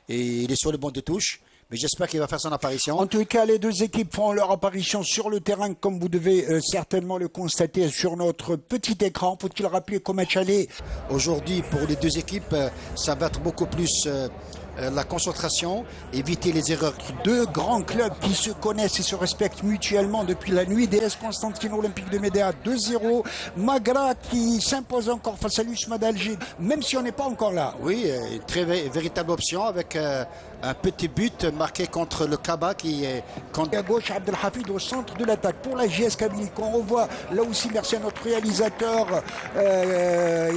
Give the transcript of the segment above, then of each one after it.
et il est sur le banc de touche. Mais j'espère qu'il va faire son apparition. En tout cas, les deux équipes font leur apparition sur le terrain, comme vous devez certainement le constater sur notre petit écran. Faut-il rappeler qu'au match aller, aujourd'hui, pour les deux équipes, ça va être beaucoup plus la concentration, éviter les erreurs. Deux grands clubs qui se connaissent et se respectent mutuellement depuis la nuit. DS Constantino Olympique de Médéa 2-0. Magra qui s'impose encore face à l'USMA d'Alger, même si on n'est pas encore là. Oui, une très véritable option avec un petit but marqué contre le Kaba qui est contre... À gauche, Abdelhafid au centre de l'attaque pour la JS Kabylie qu'on revoit là aussi, merci à notre réalisateur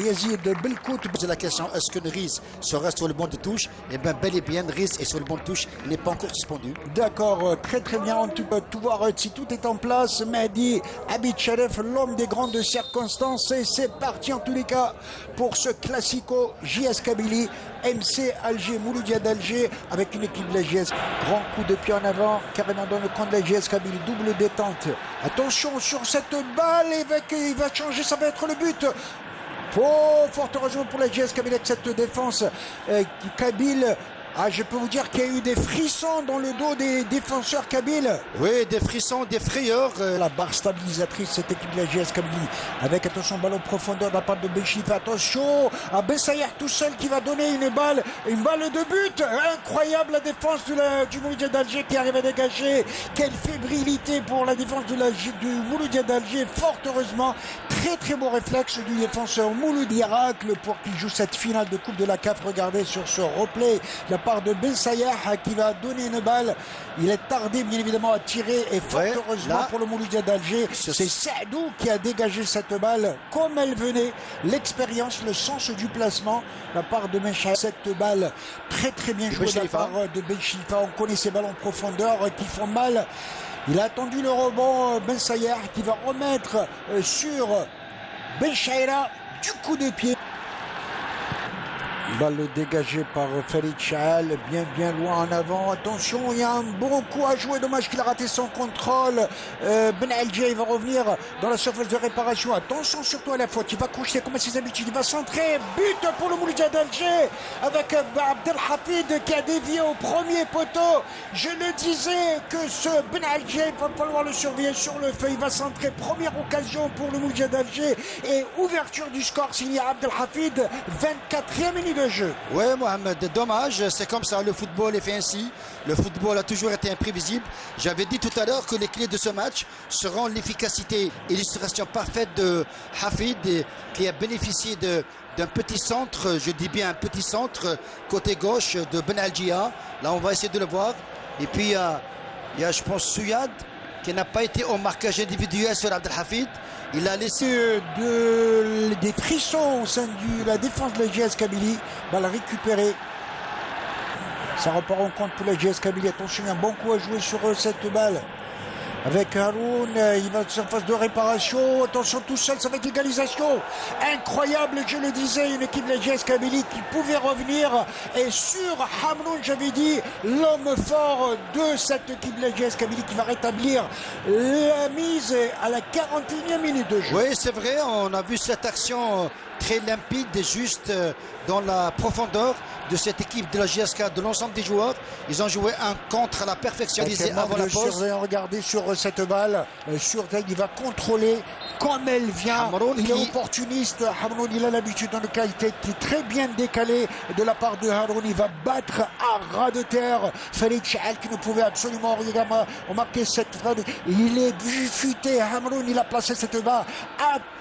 Yazid Belkout. C'est la question, est-ce que Riz sera sur le banc de touche? Eh bien, bel et bien, Riz est sur le banc de touche, il n'est pas encore suspendu. D'accord, très très bien, on peut tout voir si tout est en place. Mehdi Abid Sharef, l'homme des grandes circonstances, et c'est parti en tous les cas pour ce classico JS Kabylie, MC Alger, Mouloudia d'Alger, avec une équipe de la JS. Grand coup de pied en avant, carrément dans le camp de la JS Kabylie, double détente. Attention sur cette balle, il va changer, ça va être le but. Oh, fort heureusement pour la JS Kabylie avec cette défense kabyle. Ah, je peux vous dire qu'il y a eu des frissons dans le dos des défenseurs kabyles. Oui, des frissons, des frayeurs. La barre stabilisatrice, cette équipe de la JS Kabylie. Avec, attention, ballon profondeur de la part de Benchifa. Attention à Bessayer tout seul qui va donner une balle de but. Incroyable la défense du Mouloudia d'Alger qui arrive à dégager. Quelle fébrilité pour la défense du Mouloudia d'Alger. Fort heureusement, très très beau réflexe du défenseur Mouloudi Aracle pour qu'il joue cette finale de Coupe de la CAF. Regardez sur ce replay la part de Ben Sayah qui va donner une balle. Il est tardé bien évidemment à tirer et fort heureusement pour le Mouloudia d'Alger, c'est Saadou qui a dégagé cette balle comme elle venait. L'expérience, le sens du placement, la part de Benchifa. Cette balle très très bien jouée de la part de Benchifa. On connaît ces ballons en profondeur qui font mal. Il a attendu le rebond, Ben Sayah qui va remettre sur Benchaïra du coup de pied. Balle dégagée par Farid Chahal, bien loin en avant. Attention, il y a un bon coup à jouer. Dommage qu'il a raté son contrôle. Ben Alger, il va revenir dans la surface de réparation. Attention surtout à la faute. Il va coucher comme à ses habitudes. Il va centrer. But pour le Mouloudia d'Alger avec Abdelhafid qui a dévié au premier poteau. Je le disais que ce Ben Alger, il va falloir le surveiller sur le feu. Il va centrer. Première occasion pour le Mouloudia d'Alger. Et ouverture du score signé Abdelhafid. 24e minute de jeu. Oui, Mohamed, dommage, c'est comme ça, le football est fait ainsi. Le football a toujours été imprévisible. J'avais dit tout à l'heure que les clés de ce match seront l'efficacité, illustration parfaite de Hafid qui a bénéficié d'un petit centre, je dis bien un petit centre côté gauche de Ben Algia. Là, on va essayer de le voir. Et puis, il y a je pense, Souyad qui n'a pas été au marquage individuel sur Abdelhafid. Il a laissé des frissons au sein de la défense de la JS Kabylie. Balle récupérée. Ça repart en compte pour la JS Kabylie. Attention, il y a un bon coup à jouer sur cette balle. Avec Haroun, il va sur phase de réparation. Attention, tout seul, ça va être l'égalisation. Incroyable, je le disais, une équipe de la JS Kabylie qui pouvait revenir. Et sur Hamroun, j'avais dit, l'homme fort de cette équipe de la JS Kabylie qui va rétablir la mise à la 41e minute de jeu. Oui, c'est vrai, on a vu cette action très limpide et juste dans la profondeur de cette équipe de la JSK, de l'ensemble des joueurs. Ils ont joué un contre à la perfection avant la pause. Regardez sur cette balle, il va contrôler comme elle vient. Hamroun, il est opportuniste. Hamroun, il a l'habitude dans le qualité qui est très bien décalé de la part de Haroun. Il va battre à ras de terre Farid Chahal qui ne pouvait absolument rien remarquer cette frappe. Il est futé. Hamroun, il a placé cette balle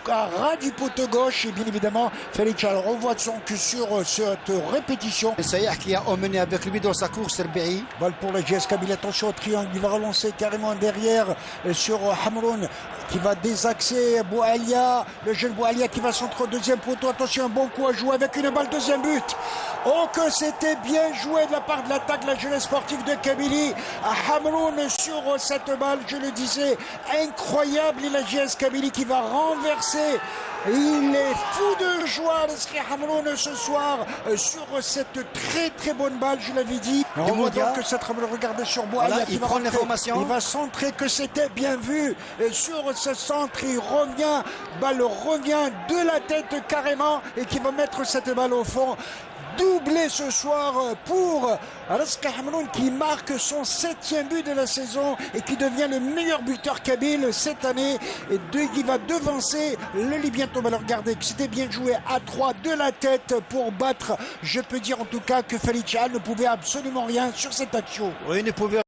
à ras du poteau gauche et bien évidemment Farid Chahal revoit son cul sur cette répétition. Sayah qui a emmené avec lui dans sa course Serbi. Balle pour la JS Kabylie, attention au triangle, il va relancer carrément derrière sur Hamroun qui va désaxer Boualia, le jeune Boualia qui va centrer au deuxième poteau. Attention, un bon coup à jouer avec une balle, deuxième but. Oh que c'était bien joué de la part de l'attaque de la jeunesse sportive de Kabylie. Hamroun sur cette balle, je le disais, incroyable, et la JS Kabylie qui va renverser. Il est fou de joie, Nesri Hamroun, ce soir, sur cette très très bonne balle, je l'avais dit. On voit donc que cette balle, regardez sur Boualia, voilà, il prend l'information. Il va centrer, que c'était bien vu. Sur ce centre, il revient, balle revient de la tête carrément, et qui va mettre cette balle au fond. doublé ce soir pour Alaska Hamloun qui marque son 7e but de la saison et qui devient le meilleur buteur kabyle cette année et qui va devancer le Libyen Thomas. Alors regardez que c'était bien joué à 3 de la tête pour battre. Je peux dire en tout cas que Felice Al ne pouvait absolument rien sur cette action. Oui, il ne pouvait